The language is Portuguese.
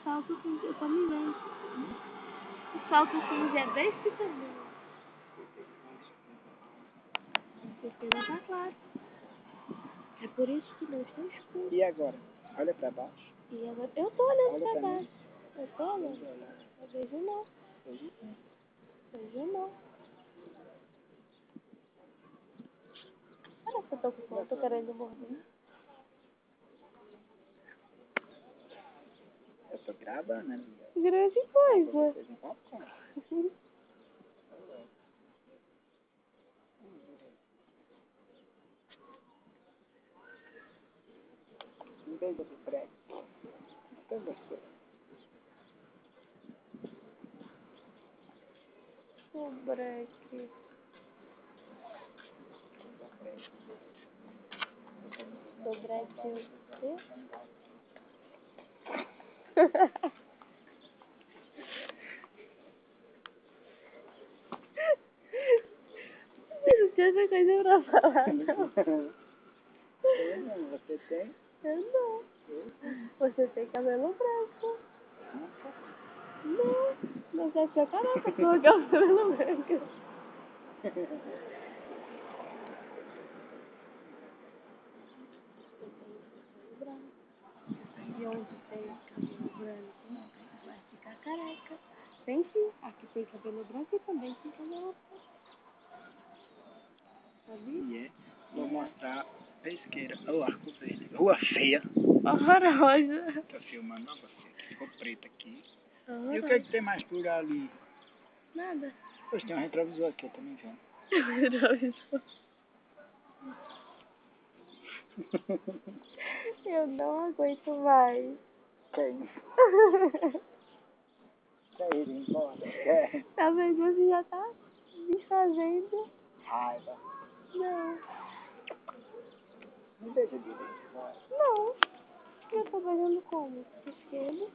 salto cinza, eu tô me vendo. O salto cinza é bem explicador. Porque não tá claro. É por isso que não está escuro. E agora? Olha pra baixo. E agora eu tô olhando Olha pra pra baixo. mim. Eu tô olhando. Eu vejo não. Vejo não. Parece que eu tô com fome, tô querendo morrer. Eu tô gravando, né? Grande coisa. Vocês não vão comer. Um beijo pro Fred. Tão gostoso. O breque. O breque. O quê? Não tinha essa coisa pra falar, não. Eu não, você tem? Eu não. Você tem cabelo branco. Não. Não quer ser careca com cabelo branco. E onde tem cabelo branco, vai ficar careca. Tem sim. Aqui tem cabelo branco e também tem cabelo branco. Sabia? E é. Vou mostrar pesqueira. O arco verde. Rua feia. Horrorosa. Tô filmando, ó, você. Ficou preto aqui. E o Horrorosa. que é que tem mais por ali? Nada. Pois tem um retrovisor aqui, eu também vendo. Eu não aguento mais. Quer ir embora? Quer? Talvez você já tá me fazendo. Raiva. Não. Me deixa direito, vai. Não. Eu tô fazendo como? Esquerdo.